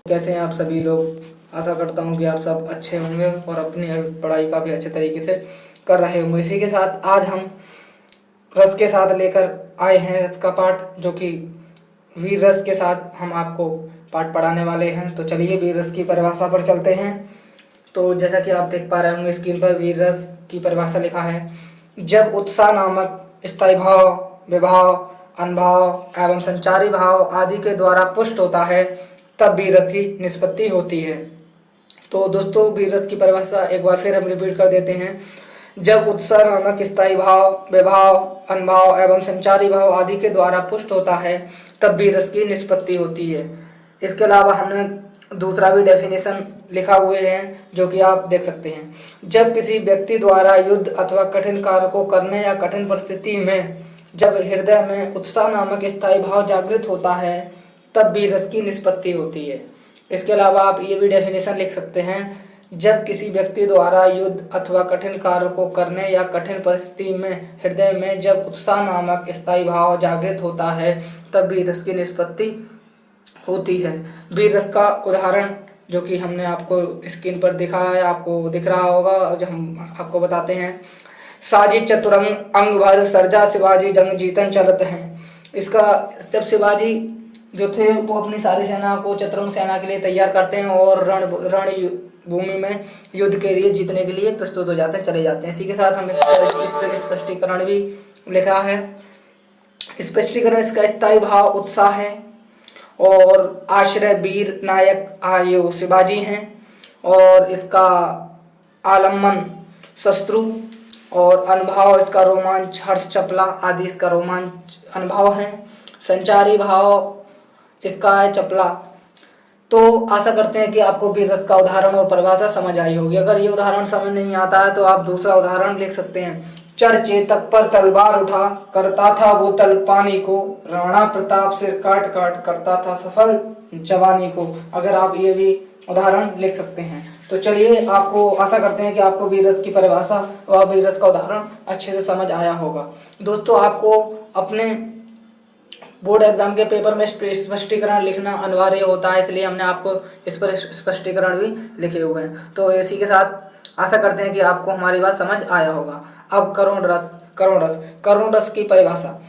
कैसे हैं आप सभी लोग। आशा करता हूं कि आप सब अच्छे होंगे और अपनी पढ़ाई का भी अच्छे तरीके से कर रहे होंगे। इसी के साथ आज हम रस के साथ लेकर आए हैं रस का पाठ, जो कि वीर रस के साथ हम आपको पाठ पढ़ाने वाले हैं। तो चलिए वीर रस की परिभाषा पर चलते हैं। तो जैसा कि आप देख पा रहे होंगे स्क्रीन पर वीर रस की परिभाषा लिखा है। जब उत्साह नामक स्थायी भाव, विभाव, अनुभाव एवं संचारी भाव आदि के द्वारा पुष्ट होता है, तब वीर रस की निष्पत्ति होती है। तो दोस्तों वीर रस की परिभाषा एक बार फिर हम रिपीट कर देते हैं। जब उत्साह नामक स्थायी भाव, विभाव, अनुभाव एवं संचारी भाव आदि के द्वारा पुष्ट होता है, तब वीर रस की निष्पत्ति होती है। इसके अलावा हमने दूसरा भी डेफिनेशन लिखा हुए हैं, जो कि आप देख सकते हैं। जब किसी व्यक्ति द्वारा युद्ध अथवा कठिन कार्य को करने या कठिन परिस्थिति में जब हृदय में उत्साह नामक स्थायी भाव जागृत होता है, तब वीर रस की निष्पत्ति होती है। इसके अलावा आप ये भी डेफिनेशन लिख सकते हैं। जब किसी व्यक्ति द्वारा युद्ध अथवा कठिन कार्य को करने या कठिन परिस्थिति में हृदय में जब उत्साह नामक स्थायी भाव जागृत होता है, तब वीर रस की निष्पत्ति होती है। वीर रस का उदाहरण जो कि हमने आपको स्क्रीन पर दिखाया है, आपको दिख रहा होगा, जो हम आपको बताते हैं। साजी चतुरंग अंग भर सर्जा शिवाजी जंग जीतन चलत हैं। इसका जब शिवाजी जो थे वो अपनी सारी सेना को चतुरंग सेना के लिए तैयार करते हैं और रण भूमि में युद्ध के लिए जीतने के लिए प्रस्तुत हो जाते हैं, चले जाते हैं। इसी के साथ हम इसका स्पष्टीकरण भी लिखा है। स्पष्टीकरण इसका स्थायी भाव उत्साह है और आश्रय वीर नायक आयु शिवाजी हैं, और इसका आलम्बन शत्रु और अनुभव इसका रोमांच हर्ष चपला आदि इसका रोमांच अनुभव है। संचारी भाव इसका है चपला। तो आशा करते हैं कि आपको वीर रस का उदाहरण और परिभाषा समझ आई होगी। अगर ये उदाहरण समझ नहीं आता है तो आप दूसरा उदाहरण लिख सकते हैं। चर चेतक पर तलवार उठा, करता था वो तल पानी को, राणा प्रताप सिर काट काट करता था सफल जवानी को। अगर आप ये भी उदाहरण लिख सकते हैं। तो चलिए, आपको आशा करते हैं कि आपको वीर रस की परिभाषा और वीर रस का उदाहरण अच्छे से समझ आया होगा। दोस्तों, आपको अपने बोर्ड एग्जाम के पेपर में स्पष्टीकरण लिखना अनिवार्य होता है, इसलिए हमने आपको इस पर स्पष्टीकरण भी लिखे हुए हैं। तो इसी के साथ आशा करते हैं कि आपको हमारी बात समझ आया होगा। अब करुण रस की परिभाषा।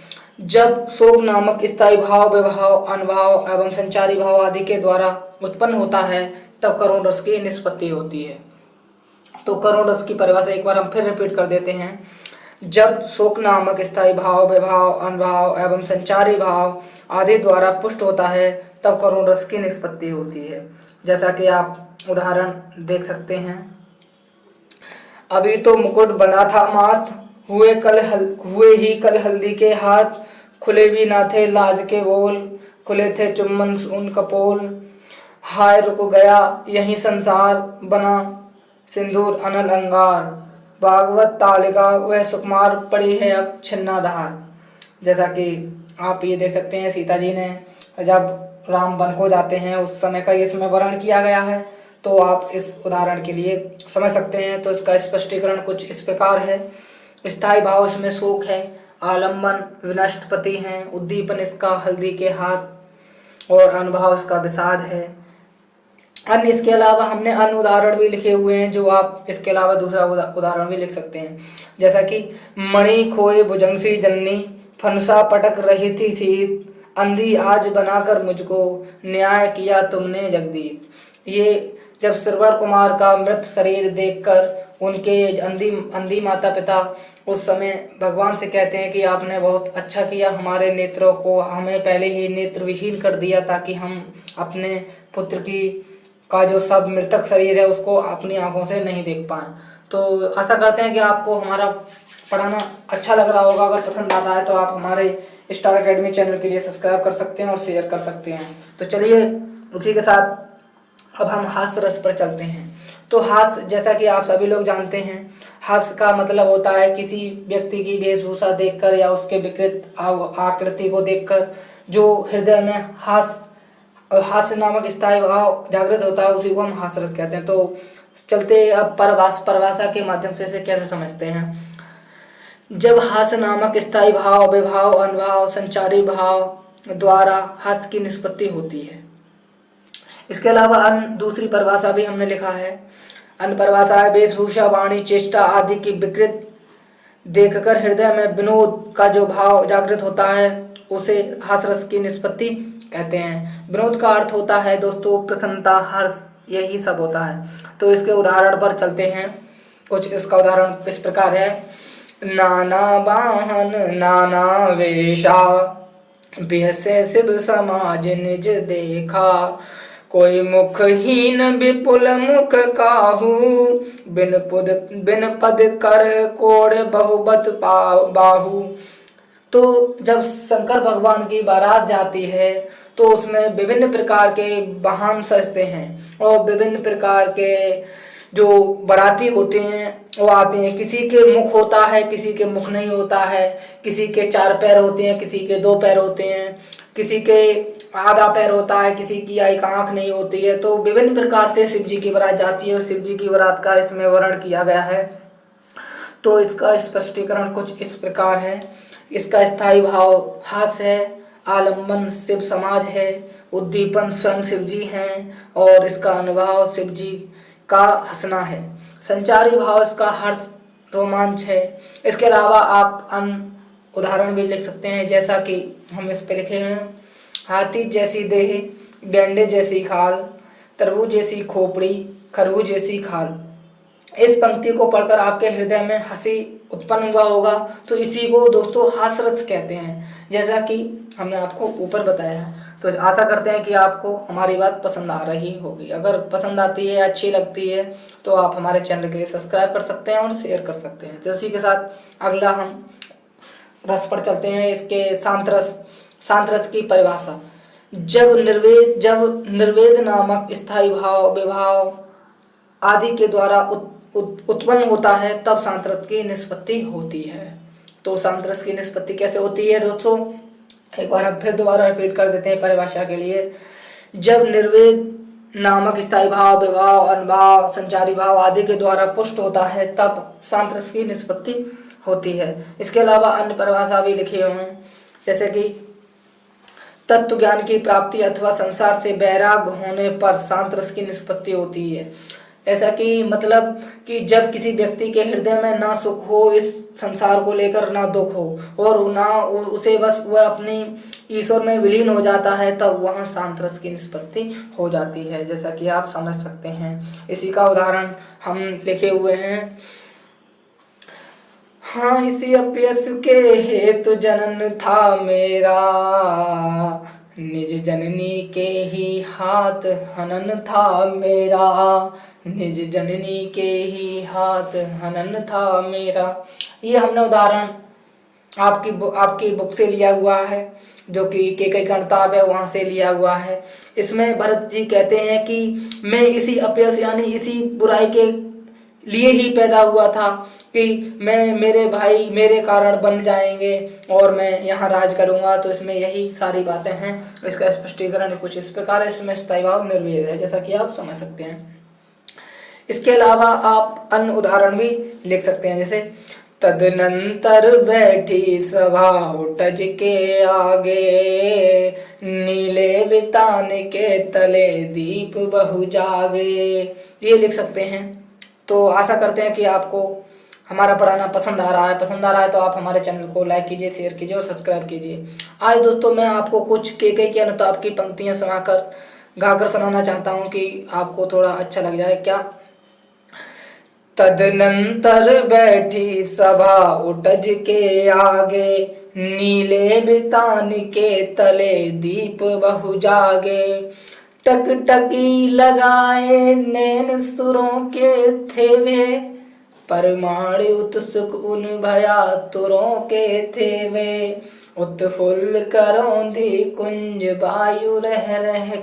जब शोक नामक स्थायी भाव, विभाव, अनुभाव एवं संचारी भाव आदि के द्वारा उत्पन्न होता है, तब करुण रस की निष्पत्ति होती है। तो करुण रस की परिभाषा एक बार हम फिर रिपीट कर देते हैं। जब शोक नामक स्थायी भाव, विभाव, अनुभाव एवं संचारी भाव आदि द्वारा पुष्ट होता है, तब करुण रस की निष्पत्ति होती है। जैसा कि आप उदाहरण देख सकते हैं। अभी तो मुकुट बना था माथ, हुए ही कल हल्दी के हाथ, खुले भी ना थे लाज के बोल, खुले थे चुम्बन उन कपोल, हाय रुक गया यही संसार, बना सिंदूर अनल अंगार, भागवत तालिका वह सुकुमार, पड़ी है अब छिन्नाधार। जैसा कि आप ये देख सकते हैं, सीता जी ने जब राम वन को जाते हैं उस समय का इसमें वर्णन किया गया है। तो आप इस उदाहरण के लिए समझ सकते हैं। तो इसका स्पष्टीकरण कुछ इस प्रकार है। स्थायी भाव इसमें शोक है, आलम्बन विनष्टपति हैं, उद्दीपन इसका हल्दी के हाथ और अनुभव इसका विषाद है। अन्य इसके अलावा हमने अन्य उदाहरण भी लिखे हुए हैं, जो आप इसके अलावा दूसरा उदाहरण भी लिख सकते हैं। जैसा कि मणि खोए भुजंगसी जननी, फनसा पटक रही थी शीत, अंधी आज बनाकर मुझको, न्याय किया तुमने जगदीश। ये जब श्रवण कुमार का मृत शरीर देखकर उनके अंधी माता पिता उस समय भगवान से कहते हैं कि आपने बहुत अच्छा किया, हमारे नेत्रों को हमें पहले ही नेत्र विहीन कर दिया, ताकि हम अपने पुत्र का जो सब मृतक शरीर है उसको अपनी आंखों से नहीं देख पाएँ। तो आशा करते हैं कि आपको हमारा पढ़ाना अच्छा लग रहा होगा। अगर पसंद आता है तो आप हमारे स्टार अकेडमी चैनल के लिए सब्सक्राइब कर सकते हैं और शेयर कर सकते हैं। तो चलिए, उसी के साथ अब हम हास्य रस पर चलते हैं। तो हास्य, जैसा कि आप सभी लोग जानते हैं, हास्य का मतलब होता है किसी व्यक्ति की वेशभूषा देखकर या उसके विकृत आकृति को देखकर जो हृदय में हास्य नामक स्थायी भाव जागृत होता है, उसी को हम हास्य रस कहते हैं। तो चलते अब परिभाषा के माध्यम से इसे कैसे समझते हैं। जब हास्य नामक स्थायी भाव, विभाव, अनुभाव, संचारी भाव द्वारा हास्य की निष्पत्ति होती है। इसके अलावा अन्य दूसरी परिभाषा भी हमने लिखा है। अन्य परिभाषा है वेशभूषा, वाणी, चेष्टा आदि की विकृत देखकर हृदय में विनोद का जो भाव जागृत होता है उसे हास रस की निष्पत्ति कहते हैं। विनोद का अर्थ होता है दोस्तों प्रसन्नता, हर्ष, यही सब होता है। तो इसके उदाहरण पर चलते हैं। कुछ इसका उदाहरण इस प्रकार है। नाना वाहन नाना वेशा, बिहसे शिव समाज निज देखा, कोई मुखहीन विपुल मुख काहू, बिन पद कर कोड़ बहुबत बाहू। तो जब शंकर भगवान की बारात जाती है तो उसमें विभिन्न प्रकार के वाहन सजते हैं और विभिन्न प्रकार के जो बाराती होते हैं वो आते हैं। किसी के मुख होता है, किसी के मुख नहीं होता है, किसी के 4 पैर होते हैं, किसी के 2 पैर होते हैं, किसी के आधा पैर होता है, किसी की एक आँख नहीं होती है। तो विभिन्न प्रकार से शिव जी की बारात जाती है और शिव जी की बारात का इसमें वर्णन किया गया है। तो इसका स्पष्टीकरण कुछ इस प्रकार है। इसका स्थायी भाव हास्य है, आलम्बन शिव समाज है, उद्दीपन स्वयं शिव जी हैं और इसका अनुभाव शिव जी का हंसना है। संचारी भाव इसका हर्ष, रोमांच है। इसके अलावा आप अन्य उदाहरण भी लिख सकते हैं, जैसा कि हम इस पे लिखे हैं। हाथी जैसी देह, गैंडे जैसी खाल, तरबूज जैसी खोपड़ी, खरबूज जैसी खाल। इस पंक्ति को पढ़कर आपके हृदय में हंसी उत्पन्न हुआ होगा। तो इसी को दोस्तों हास्यरस कहते हैं, जैसा कि हमने आपको ऊपर बताया है। तो आशा करते हैं कि आपको हमारी बात पसंद आ रही होगी। अगर पसंद आती है, अच्छी लगती है तो आप हमारे चैनल के लिए सब्सक्राइब कर सकते हैं और शेयर कर सकते हैं। तो इसी के साथ अगला हम रस पर चलते हैं। इसके शांत रस की परिभाषा। जब निर्वेद नामक स्थायी भाव, विभाव आदि के द्वारा उत्पन्न होता है तब शांत रस की निष्पत्ति होती है। तो शांत रस की निष्पत्ति कैसे होती है दोस्तों, एक बार हम फिर दोबारा रिपीट कर देते हैं परिभाषा के लिए। जब निर्वेद नामक स्थायी भाव, विभाव, अनुभाव, संचारी भाव आदि के द्वारा पुष्ट होता है तब शांत रस की निष्पत्ति होती है। इसके अलावा अन्य परिभाषा भी लिखे हुए हैं, जैसे कि तत्व ज्ञान की प्राप्ति अथवा संसार से वैराग्य होने पर शांत रस की निष्पत्ति होती है। ऐसा कि मतलब कि जब किसी व्यक्ति के हृदय में ना सुख हो, इस संसार को लेकर ना दुख हो और ना उसे बस वह अपनी ईश्वर में विलीन हो जाता है, तब वहाँ शांत रस की निष्पत्ति हो जाती है, जैसा कि आप समझ सकते हैं। इसी का उदाहरण हम लिखे हुए हैं। हाँ, इसी अपयस के हेतु जनन था मेरा, निज जननी के ही हाथ हनन था मेरा, निज जननी के ही हाथ हनन था मेरा। ये हमने उदाहरण आपकी बुक से लिया हुआ है, जो कि केकई कर्ताव्य है, वहाँ से लिया हुआ है। इसमें भरत जी कहते हैं कि मैं इसी अपयस यानी इसी बुराई के लिए ही पैदा हुआ था कि मेरे भाई मेरे कारण बन जाएंगे और मैं यहाँ राज करूँगा। तो इसमें यही सारी बातें हैं। इसका स्पष्टीकरण कुछ इस प्रकार है। इसमें स्थायी भाव निर्वेद है, जैसा कि आप समझ सकते हैं। इसके अलावा आप अन्य उदाहरण भी लिख सकते हैं, जैसे तदनंतर बैठी सभा उठज के आगे, नीले बितान के तले दीप बहु जागे। ये लिख सकते हैं। तो आशा करते हैं कि आपको हमारा पढ़ाना पसंद आ रहा है। तो आप हमारे चैनल को लाइक कीजिए, शेयर कीजिए और सब्सक्राइब कीजिए। आज दोस्तों मैं आपको कुछ केकई के अनुताप की पंक्तियाँ गाकर सुनाना चाहता हूँ कि आपको थोड़ा अच्छा लग जाए क्या। तदनंतर बैठी सभा उठज के आगे, नीले बितान के तले दीप बहु जागे, टकटकी लगाए नैन सुरों के थे वे, परमाण उत्सुक उन भया तुरों के थे वे, उत्फुल्ल करौंधी कुंज वायु रह रह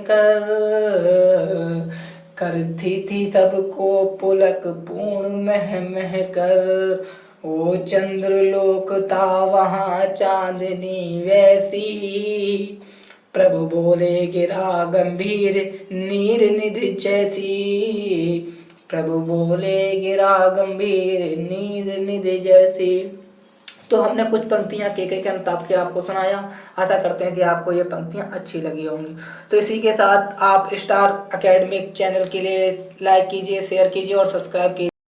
करती थी सबको पुलक पूर्ण मह मह कर, ओ चंद्रलोक था वहाँ चांदनी वैसी, प्रभु बोले गिरा गंभीर नीर निधि जैसी, प्रभु बोले गिरा गंभीर नीर निधि जैसी। तो हमने कुछ पंक्तियाँ के अमिताभ की आपको सुनाया। आशा करते हैं कि आपको ये पंक्तियाँ अच्छी लगी होंगी। तो इसी के साथ आप स्टार एकेडमिक चैनल के लिए लाइक कीजिए, शेयर कीजिए और सब्सक्राइब कीजिए।